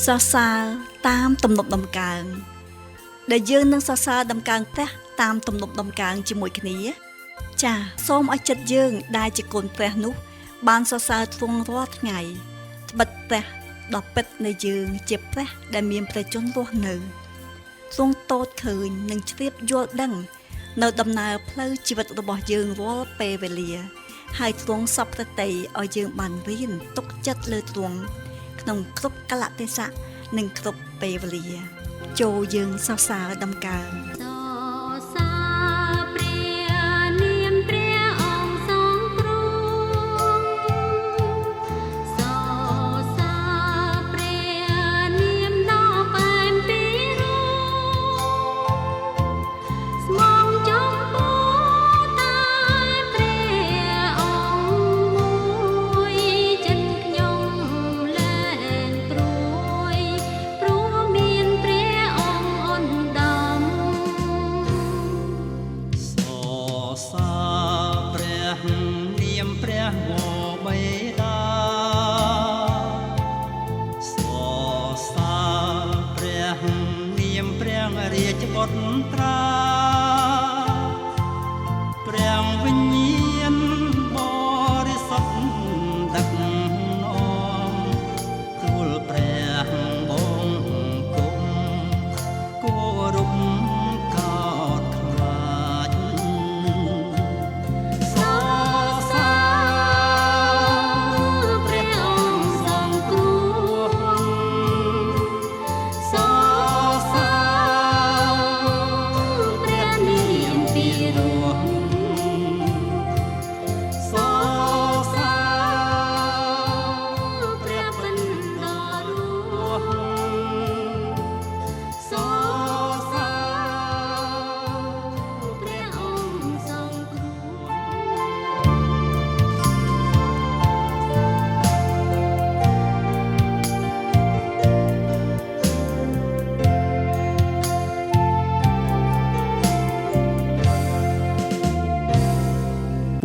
សរសើរតាមទំនុកដំកើងដែលយើងនឹងសរសើរដំកើងព្រះតាមទំនុកដំកើងជាមួយគ្នាចាសសូមឲ្យចិត្តយើងដែលជាកូនព្រះនោះបានសរសើរទ្រង់រាល់ថ្ងៃត្បិតព្រះដ៏ពិតនៃយើងជាព្រះដែលមានព្រះជន្មរស់នៅទ្រង់តូចឃើញនិងជ្រាបយល់ដឹងនៅដំណើរផ្លូវជីវិតរបស់យើងរាល់ពេលវេលាហើយទ្រង់សពប្រតិឲ្យយើងបានរៀនទុកចិត្តលើទ្រង់ក្នុងគ្រប់កលៈទេសៈនិងគ្រប់ពេលវេលាចូលយើងសរសើរដំកើង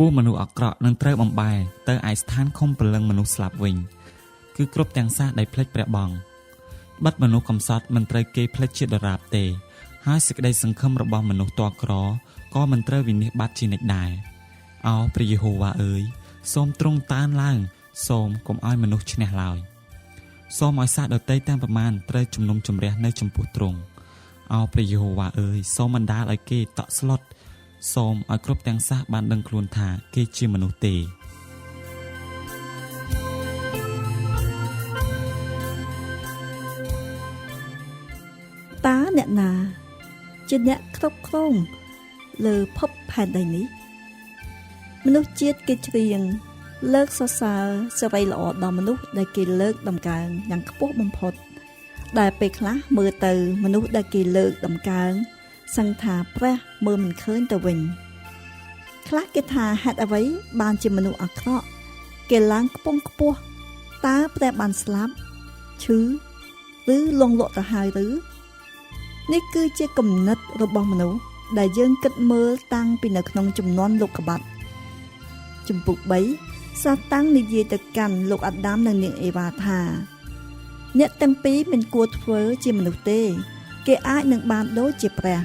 ពួកមនុស្សអាក្រក់នឹងត្រូវបំបែរទៅឯស្ថានឃុំព្រលឹងមនុស្សស្លាប់វិញគឺគ្រប់ទាំងសះដែលភ្លេចព្រះបង់បិទមនុស្សកំសត់មិនត្រូវគេភ្លេចជាដរាបទេហើយសេចក្តីសង្ឃឹមរបស់មនុស្សតក្រក៏មិនត្រូវវិនិច្ឆ័យបាត់ជានិច្ចដែរអោព្រះយេហូវ៉ាអើយសូមទ្រង់តានឡើងសូមកុំឲ្យមនុស្សឈ្នះឡើយសូមឲ្យសាសដតីតាមប្រមាណត្រូវជំនុំជម្រះនៅចំពោះទ្រង់អោព្រះយេហូវ៉ាអើយសូមបណ្ដាលឲ្យគេតក់ស្លុតសូមឲ្យគ្រប់ទាំងសះបានដឹងខ្លួនថាគេជាមនុស្សទេតើអ្នកណាជាអ្នកគ្រប់គ្រងលើភពផែនដីនេះមនុស្សជាតិគេច្រៀងលើកសរសើរសេរីល្អដល់មនុស្សដែលគេលើកដំកើងយ៉ាងខ្ពស់បំផុតដែលពេលខ្លះមើលទៅមនុស្សដែលគេលើកដំកើងសឹងថាព្រះមើលមិនឃើញទៅវិញខ្លះគេថាហេតុអ្វីបានជាមនុស្សអាក្រក់គេឡើងខ្ពង់ខ្ពស់តើព្រះបានស្លាប់ឈឺឬលងលក់ទៅហើយឬនេះគឺជាគំនិតរបស់មនុស្សដែលយើងគិតមើលតាំងពីនៅក្នុងជំនាន់លោកុបាតជំពូក3សាតាំងនិយាយទៅកាន់លោកអាដាមនិងនាងអេវ៉ាថាអ្នកទាំងពីរមិនគួរធ្វើជាមនុស្សទេគេអាចនឹងបានដូចជាព្រះ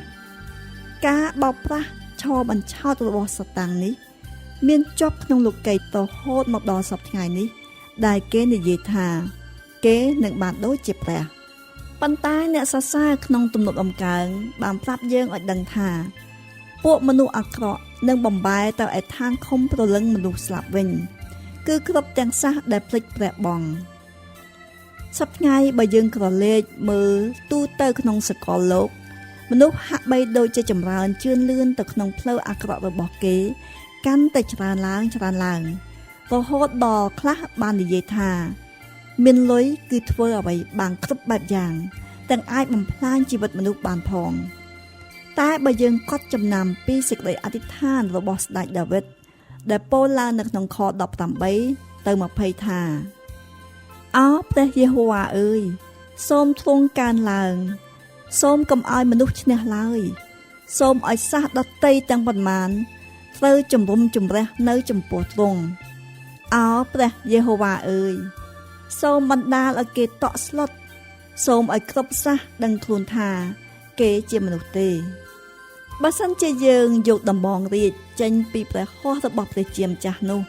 ការបោកប្រាស់ឆោបញ្ឆោតរបស់សាតាំងនេះមានជាប់ក្នុងលោកីតរហូតមកដល់សព្វថ្ងៃនេះដែលគេនិយាយថាគេនឹងបានដូចជាព្រះប៉ុន្តែអ្នកសរសើរក្នុងទំនុកដំកើងបានប្រាប់យើងឲ្យដឹងថាពួកមនុស្សអាក្រក់នឹងបំបែរទៅឯឋានឃុំព្រលឹងមនុស្សស្លាប់វិញគឺគ្រប់ទាំងសះដែលភ្លេចព្រះបង់សប្តាហ៍ថ្ងៃបើយើងក្រឡេកមើលទូទៅក្នុងសកលលោកមនុស្សហាក់បីដូចជាចម្រើនជឿនលឿនទៅក្នុងផ្លូវអាក្រក់របស់គេកាន់តែច្រើនឡើងរហូតដល់ខ្លះបាននិយាយថាមានលុយគឺធ្វើអ្វីបានគ្រប់បែបយ៉ាងទាំងអាចបំផ្លាញជីវិតមនុស្សបានផងតែបើយើងកត់ចំណាំពីសេចក្តីអធិដ្ឋានរបស់ស្ដេចដាវីតដែលពោលឡើងនៅក្នុងខ18ទៅ20ថាអោព្រះយេហូវ៉ាអើយសូមទ្រង់កើនឡើងសូមកុំឲ្យមនុស្សឈ្នះឡើយសូមឲ្យសះដតីទាំងប៉ុន្មានត្រូវជំរុំជម្រះនៅចំពោះទ្រង់អោព្រះយេហូវ៉ាអើយសូមបណ្ដាលឲ្យគេតក់ស្លុត សូមឲ្យគ្រប់សាសដឹងខ្លួនថាគេជាមនុស្សទេបើសិនជាយើងយកដំបងរាជចេញពីព្រះហស្ថរបស់ព្រះជាម្ចាស់នោះ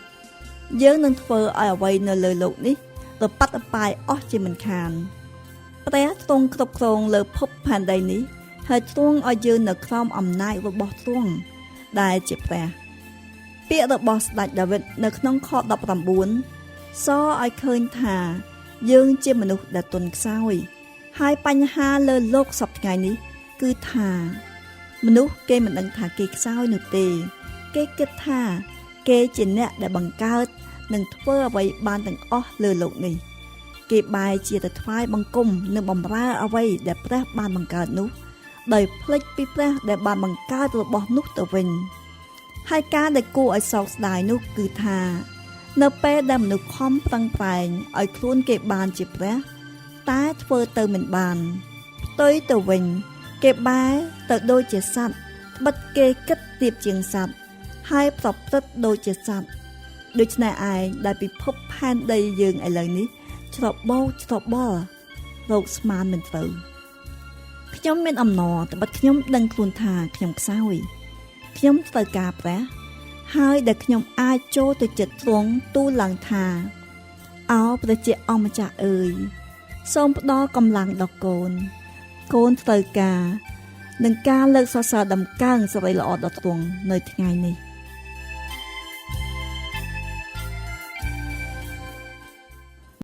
យើងនឹងធ្វើឲ្យអ្វីនៅលើលោកនេះរប៉ាត់របាយអស់ជាមិនខានព្រះទ្រង់គ្រប់គ្រងលើភពផែនដីនេះហើយទ្រង់ឲ្យយើងនៅក្រោមអំណាចរបស់ទ្រង់ដែលជាព្រះពាក្យរបស់ស្ដេចដាវីតនៅក្នុងខ19សរឲ្យឃើញថាយើងជាមនុស្សដែលទន់ខ្សោយហើយបញ្ហាលើលោកសពថ្ងៃនេះគឺថាមនុស្សគេមិនដឹងថាគេខ្សោយនោះទេគេគិតថាគេជាអ្នកដែលបង្កើតនិងធ្វើអ្វីបានទាំងអស់លើលោកនេះគេបែរជាទៅថ្វាយបង្គំនិងបម្រើអ្វីដែលព្រះបានបង្កើតនោះដោយភ្លេចពីព្រះដែលបានបង្កើតរបស់នោះទៅវិញហើយការដែលគួរឲ្យសោកស្ដាយនោះគឺថានៅពេលដែលមនុស្សខំប្រឹងប្រែងឲ្យខ្លួនគេបានជាព្រះតែធ្វើទៅមិនបានផ្ទុយទៅវិញគេបែរទៅដូចជាសត្វបិទគេគិតទៀបជាងសត្វហើយប្រព្រឹត្តដូចជាសត្វដូច្នេះឯងដែលពិភពផែនដីយើងឥឡូវនេះច្របោកច្របល់រោគស្មានមិនត្រូវខ្ញុំមានអំណរត្បិតខ្ញុំដឹងខ្លួនថាខ្ញុំខ្សោយខ្ញុំត្រូវការព្រះហើយដែលខ្ញុំអាចចូលទៅចិត្តទ្រង់ទូលឡើងថាអោព្រះជាអម្ចាស់អើយសូមផ្ដល់កម្លាំងដល់កូនត្រូវការនឹងការលើកសរសើរដំកើងសេរីល្អដល់ទ្រង់នៅថ្ងៃនេះ